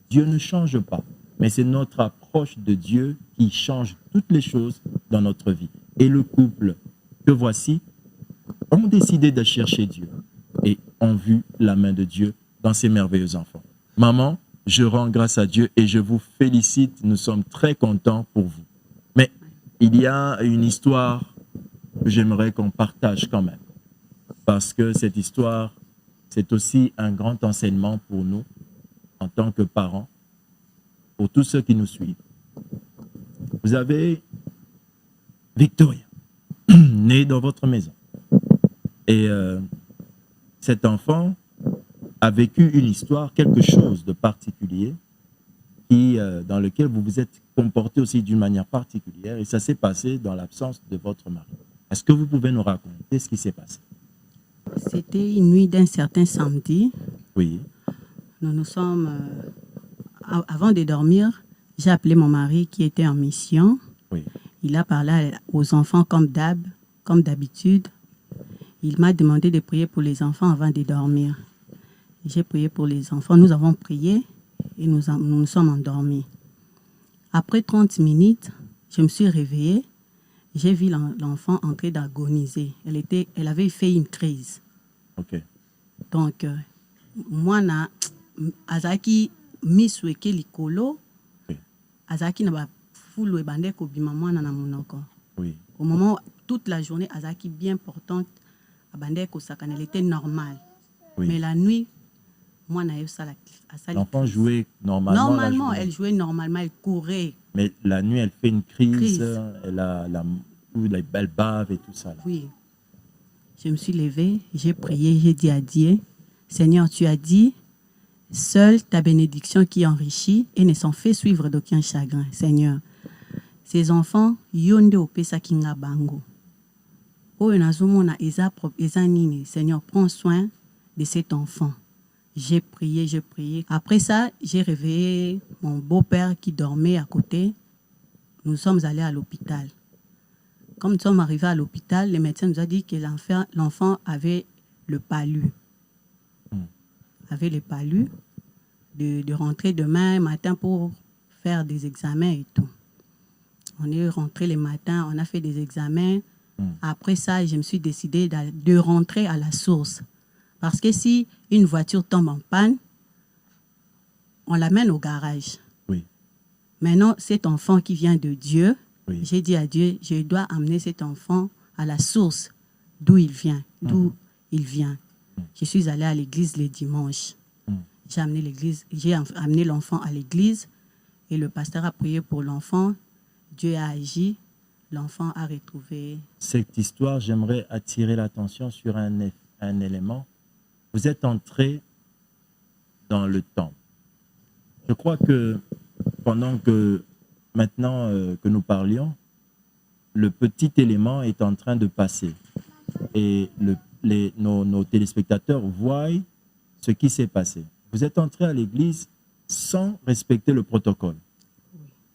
Dieu ne change pas, mais c'est notre approche de Dieu qui change toutes les choses dans notre vie. Et le couple que voici ont décidé de chercher Dieu et ont vu la main de Dieu dans ces merveilleux enfants. Maman, je rends grâce à Dieu et je vous félicite. Nous sommes très contents pour vous. Mais il y a une histoire que j'aimerais qu'on partage quand même. Parce que cette histoire, c'est aussi un grand enseignement pour nous en tant que parents, pour tous ceux qui nous suivent. Vous avez Victoria, née dans votre maison. Et cet enfant a vécu une histoire, quelque chose de particulier, dans lequel vous vous êtes comporté aussi d'une manière particulière. Et ça s'est passé dans l'absence de votre mari. Est-ce que vous pouvez nous raconter ce qui s'est passé? C'était une nuit d'un certain samedi. Oui. Nous sommes... avant de dormir, j'ai appelé mon mari qui était en mission. Oui. Il a parlé aux enfants comme d'habitude. Il m'a demandé de prier pour les enfants avant de dormir. J'ai prié pour les enfants. Nous avons prié et nous sommes endormis. Après 30 minutes, je me suis réveillée. J'ai vu l'enfant en train d'agoniser. Elle avait fait une crise. Ok. Donc, moi, azaki misweke likolo, azaki na ba fulu ebande ko bima mwana na monoko. Oui. Au moment toute la journée, azaki bien portante, abande ko sakana, elle était normale. Oui. Mais la nuit, moi na yo sala. L'enfant jouait normalement. Normalement, elle jouait normalement, elle courait. Mais la nuit, elle fait une crise. Elle bave et tout ça. Là. Oui. Je me suis levée, j'ai prié, j'ai dit à Dieu, Seigneur, tu as dit, seule ta bénédiction qui enrichit et ne s'en fait suivre d'aucun chagrin. Seigneur, ces enfants, yonde opesa kinga bango. Oyo nazomona eza nini. Seigneur, prends soin de cet enfant. J'ai prié, j'ai prié. Après ça, j'ai réveillé mon beau-père qui dormait à côté. Nous sommes allés à l'hôpital. Comme nous sommes arrivés à l'hôpital, le médecin nous a dit que l'enfant avait le palu. Avait le palu, de rentrer demain matin pour faire des examens et tout. On est rentré le matin, on a fait des examens. Après ça, je me suis décidé de rentrer à la source. Parce que si une voiture tombe en panne, on l'amène au garage. Oui. Maintenant, cet enfant qui vient de Dieu, oui. J'ai dit à Dieu, je dois amener cet enfant à la source d'où il vient, Je suis allée à l'église le dimanche. J'ai amené l'enfant à l'église et le pasteur a prié pour l'enfant. Dieu a agi, l'enfant a retrouvé. Cette histoire, j'aimerais attirer l'attention sur un élément. Vous êtes entré dans le temple. Je crois que pendant que maintenant que nous parlions, le petit élément est en train de passer et nos téléspectateurs voient ce qui s'est passé. Vous êtes entré à l'église sans respecter le protocole.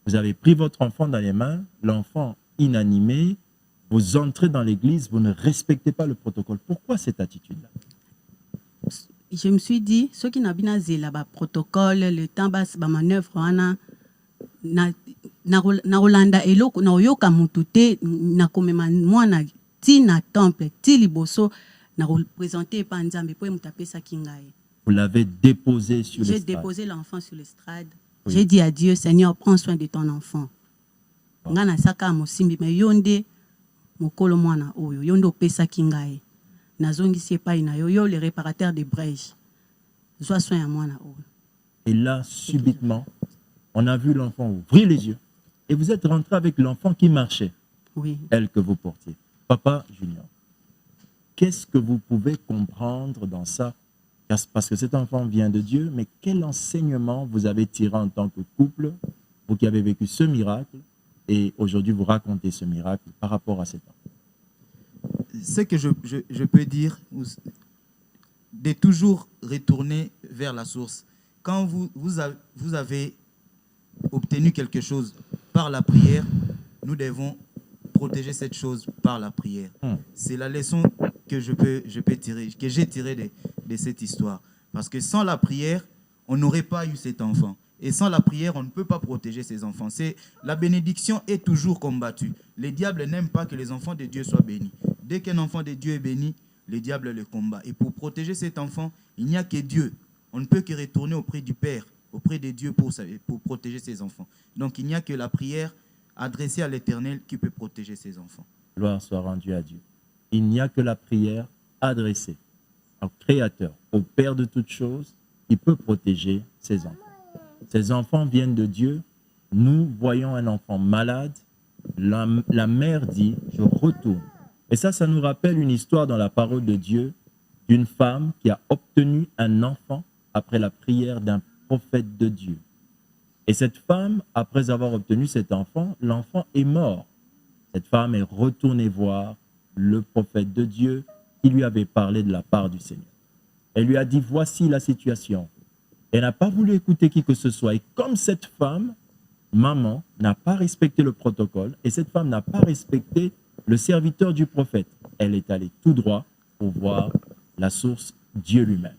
Vous avez pris votre enfant dans les mains, l'enfant inanimé, vous entrez dans l'église, vous ne respectez pas le protocole. Pourquoi cette attitude-là? je me suis dit, ceux qui n'ont pas le protocole, le temps, la manœuvre, na Rolanda eloko na oyoka mutu te na komema mwana ti na temple ti liboso na représenter pa nzambe po mutapesa kingaye. Vous l'avez déposé sur l'estrade. J'ai déposé l'enfant sur l'estrade. Oui. J'ai dit à Dieu, Seigneur, prends soin de ton enfant. Ngana saka mosimbi me yonde mokolo mwana oyo yonde opesa kingaye. Nazongisi epai na yo le réparateur de brèches. Sois soin à mwana oyo. Et là subitement on a vu l'enfant ouvrir les yeux et vous êtes rentré avec l'enfant qui marchait. Oui. Elle que vous portiez. Papa Junior, qu'est-ce que vous pouvez comprendre dans ça? Parce que cet enfant vient de Dieu, mais quel enseignement vous avez tiré en tant que couple, vous qui avez vécu ce miracle, et aujourd'hui vous racontez ce miracle par rapport à cet enfant? Ce que je peux dire, de toujours retourner vers la source. Quand vous avez obtenu quelque chose par la prière, nous devons protéger cette chose par la prière. C'est la leçon que j'ai tirée de cette histoire. Parce que sans la prière, on n'aurait pas eu cet enfant. Et sans la prière, on ne peut pas protéger ses enfants. La bénédiction est toujours combattue. Les diables n'aiment pas que les enfants de Dieu soient bénis. Dès qu'un enfant de Dieu est béni, les diables le combattent. Et pour protéger cet enfant, il n'y a que Dieu. On ne peut que retourner auprès du Père, auprès de Dieu pour protéger ses enfants. Donc il n'y a que la prière adressée à l'Éternel qui peut protéger ses enfants. Gloire soit rendue à Dieu. Il n'y a que la prière adressée au Créateur, au Père de toutes choses, qui peut protéger ses enfants. Ces enfants viennent de Dieu. Nous voyons un enfant malade. La mère dit, je retourne. Et ça nous rappelle une histoire dans la parole de Dieu d'une femme qui a obtenu un enfant après la prière d'un prophète de Dieu. Et cette femme, après avoir obtenu cet enfant, l'enfant est mort. Cette femme est retournée voir le prophète de Dieu qui lui avait parlé de la part du Seigneur. Elle lui a dit, voici la situation. Elle n'a pas voulu écouter qui que ce soit. Et comme cette femme, maman, n'a pas respecté le protocole, et cette femme n'a pas respecté le serviteur du prophète, elle est allée tout droit pour voir la source, Dieu lui-même.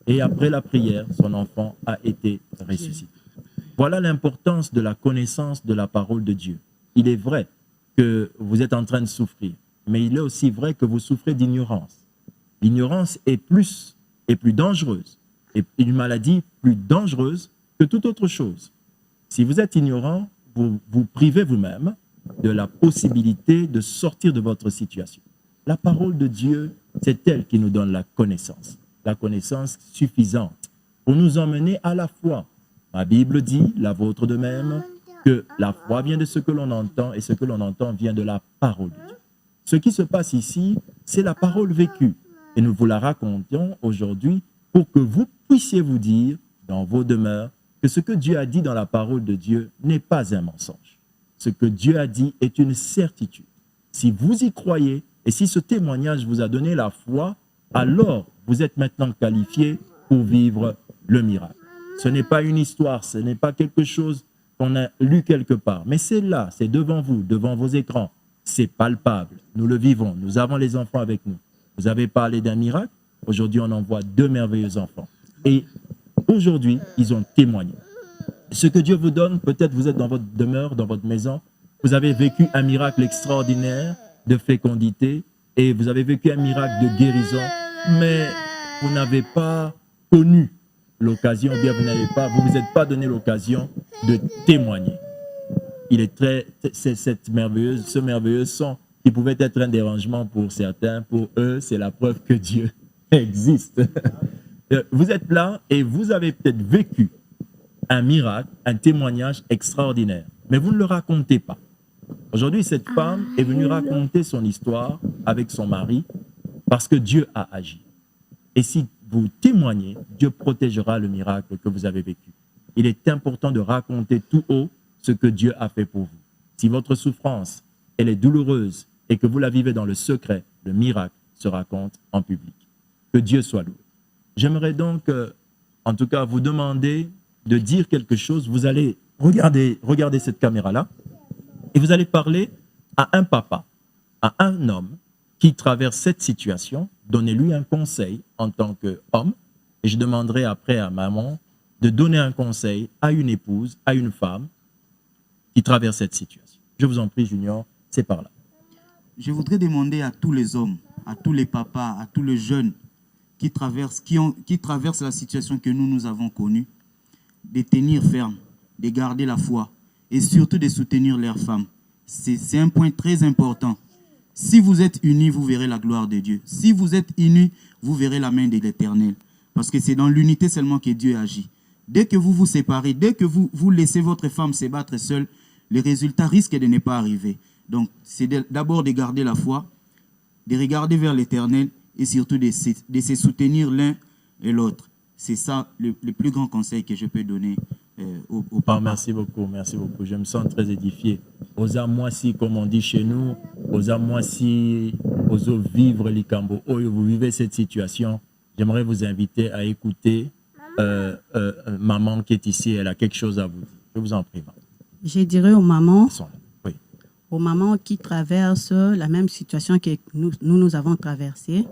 Et après la prière, son enfant a été ressuscité. Voilà l'importance de la connaissance de la parole de Dieu. Il est vrai que vous êtes en train de souffrir, mais il est aussi vrai que vous souffrez d'ignorance. L'ignorance est plus dangereuse, et une maladie plus dangereuse que toute autre chose. Si vous êtes ignorant, vous vous privez vous-même de la possibilité de sortir de votre situation. La parole de Dieu, c'est elle qui nous donne la connaissance suffisante pour nous emmener à la foi. Ma Bible dit, la vôtre de même, que la foi vient de ce que l'on entend et ce que l'on entend vient de la parole de Dieu. Ce qui se passe ici, c'est la parole vécue et nous vous la racontons aujourd'hui pour que vous puissiez vous dire dans vos demeures que ce que Dieu a dit dans la parole de Dieu n'est pas un mensonge. Ce que Dieu a dit est une certitude. Si vous y croyez et si ce témoignage vous a donné la foi, alors vous êtes maintenant qualifié pour vivre le miracle. Ce n'est pas une histoire, ce n'est pas quelque chose qu'on a lu quelque part, mais c'est là, c'est devant vous, devant vos écrans. C'est palpable, nous le vivons, nous avons les enfants avec nous. Vous avez parlé d'un miracle, aujourd'hui on en voit 2 merveilleux enfants. Et aujourd'hui, ils ont témoigné. Ce que Dieu vous donne, peut-être vous êtes dans votre demeure, dans votre maison, vous avez vécu un miracle extraordinaire de fécondité et vous avez vécu un miracle de guérison, mais vous n'avez pas connu l'occasion, ou bien vous vous êtes pas donné l'occasion de témoigner. Ce merveilleux son qui pouvait être un dérangement pour certains, pour eux, c'est la preuve que Dieu existe. Vous êtes là et vous avez peut-être vécu un miracle, un témoignage extraordinaire, mais vous ne le racontez pas. Aujourd'hui, cette femme est venue raconter son histoire avec son mari parce que Dieu a agi. Et si vous témoignez, Dieu protégera le miracle que vous avez vécu. Il est important de raconter tout haut ce que Dieu a fait pour vous. Si votre souffrance, elle est douloureuse et que vous la vivez dans le secret, le miracle se raconte en public. Que Dieu soit loué. J'aimerais donc, en tout cas, vous demander de dire quelque chose. Vous allez regarder cette caméra-là et vous allez parler à un papa, à un homme qui traverse cette situation. Donnez-lui un conseil en tant qu'homme Et je demanderai après à maman de donner un conseil à une épouse, à une femme qui traverse cette situation. Je vous en prie, Junior, c'est par là. Je voudrais demander à tous les hommes, à tous les papas, à tous les jeunes qui traversent la situation que nous avons connue, de tenir ferme, de garder la foi et surtout de soutenir leurs femmes. C'est un point très important. Si vous êtes unis, vous verrez la gloire de Dieu. Si vous êtes unis, vous verrez la main de l'Éternel. Parce que c'est dans l'unité seulement que Dieu agit. Dès que vous vous séparez, dès que vous laissez votre femme se battre seule, les résultats risquent de ne pas arriver. Donc, c'est d'abord de garder la foi, de regarder vers l'Éternel et surtout de se soutenir l'un et l'autre. C'est ça le plus grand conseil que je peux donner aux parents. Merci beaucoup, merci beaucoup. Je me sens très édifié. Osa moisi, comme on dit chez nous, osa moisi, oso vivre l'ikambo. Oh, vous vivez cette situation. J'aimerais vous inviter à écouter maman qui est ici. Elle a quelque chose à vous dire. Je vous en prie, maman. Je dirais aux mamans, oui, aux mamans qui traversent la même situation que nous avons traversée,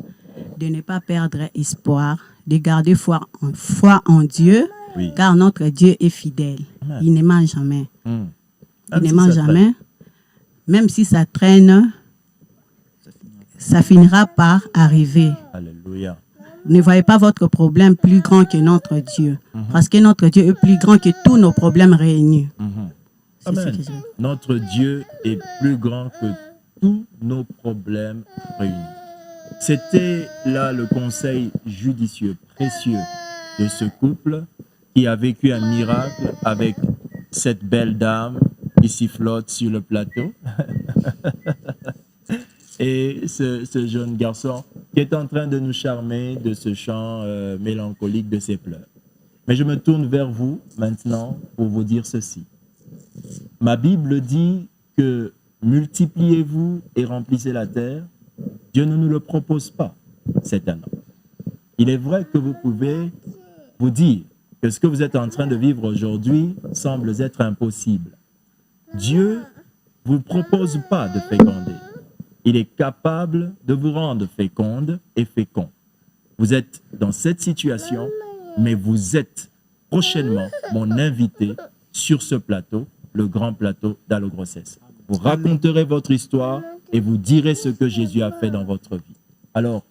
de ne pas perdre espoir, de garder foi en Dieu, oui, car notre Dieu est fidèle. Amen. Il ne ment jamais. Il ne ment jamais. Même si ça traîne, ça finira par arriver. Alléluia. Ne voyez pas votre problème plus grand que notre Dieu. Parce que notre Dieu est plus grand que tous nos problèmes réunis. C'est ce que je veux. Notre Dieu est plus grand que tous nos problèmes réunis. C'était là le conseil judicieux, précieux de ce couple qui a vécu un miracle avec cette belle dame qui sifflote sur le plateau et ce jeune garçon qui est en train de nous charmer de ce chant mélancolique de ses pleurs. Mais je me tourne vers vous maintenant pour vous dire ceci. Ma Bible dit que multipliez-vous et remplissez la terre. Dieu ne nous le propose pas, c'est un homme. Il est vrai que vous pouvez vous dire que ce que vous êtes en train de vivre aujourd'hui semble être impossible. Dieu ne vous propose pas de féconder. Il est capable de vous rendre féconde et fécond. Vous êtes dans cette situation, mais vous êtes prochainement mon invité sur ce plateau, le grand plateau d'Allo-Grossesse. Vous raconterez votre histoire et vous direz ce que Jésus a fait dans votre vie. Alors,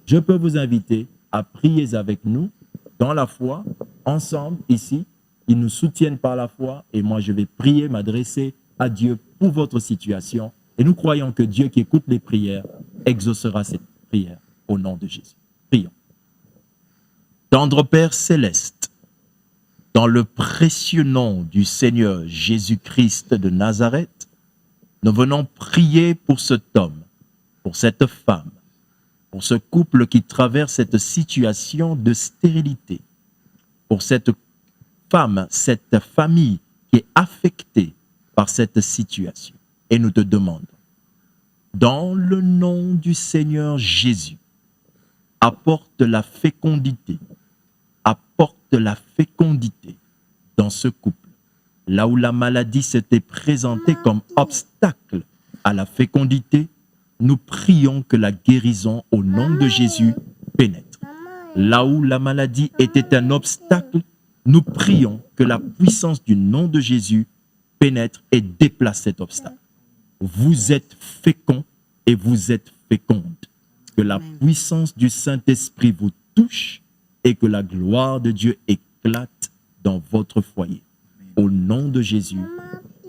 je peux vous inviter à prier avec nous dans la foi, ensemble, ici. Ils nous soutiennent par la foi et moi, je vais prier, m'adresser à Dieu pour votre situation. Et nous croyons que Dieu qui écoute les prières exaucera cette prière au nom de Jésus. Prions. Tendre Père céleste, dans le précieux nom du Seigneur Jésus-Christ de Nazareth, nous venons prier pour cet homme, pour cette femme, pour ce couple qui traverse cette situation de stérilité, pour cette femme, cette famille qui est affectée par cette situation. Et nous te demandons, dans le nom du Seigneur Jésus, apporte la fécondité dans ce couple. Là où la maladie s'était présentée comme obstacle à la fécondité, nous prions que la guérison au nom de Jésus pénètre. Là où la maladie était un obstacle, nous prions que la puissance du nom de Jésus pénètre et déplace cet obstacle. Vous êtes féconds et vous êtes fécondes. Que la puissance du Saint-Esprit vous touche et que la gloire de Dieu éclate dans votre foyer. Au nom de Jésus,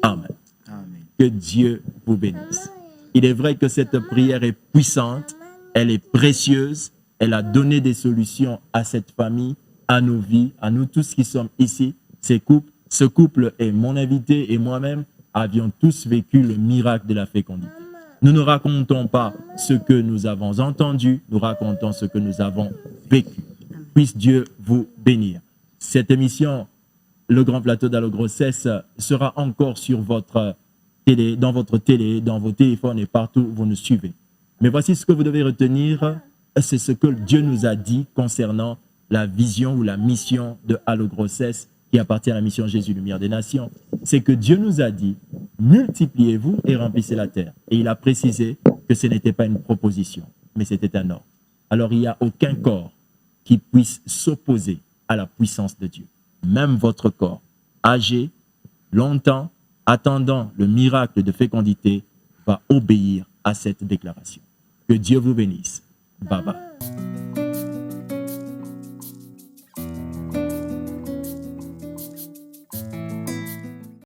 Amen. Amen. Que Dieu vous bénisse. Il est vrai que cette prière est puissante, elle est précieuse, elle a donné des solutions à cette famille, à nos vies, à nous tous qui sommes ici, ce couple et mon invité et moi-même avions tous vécu le miracle de la fécondité. Nous ne racontons pas ce que nous avons entendu, nous racontons ce que nous avons vécu. Puisse Dieu vous bénir. Cette émission, le grand plateau d'Allo-Grossesse, sera encore sur votre télé, dans vos téléphones et partout où vous nous suivez. Mais voici ce que vous devez retenir, c'est ce que Dieu nous a dit concernant la vision ou la mission de Allo-Grossesse qui appartient à la mission Jésus Lumière des Nations. C'est que Dieu nous a dit, multipliez-vous et remplissez la terre. Et il a précisé que ce n'était pas une proposition, mais c'était un ordre. Alors il n'y a aucun corps qui puisse s'opposer à la puissance de Dieu. Même votre corps, âgé, longtemps, attendant le miracle de fécondité, va obéir à cette déclaration. Que Dieu vous bénisse. Bye bye.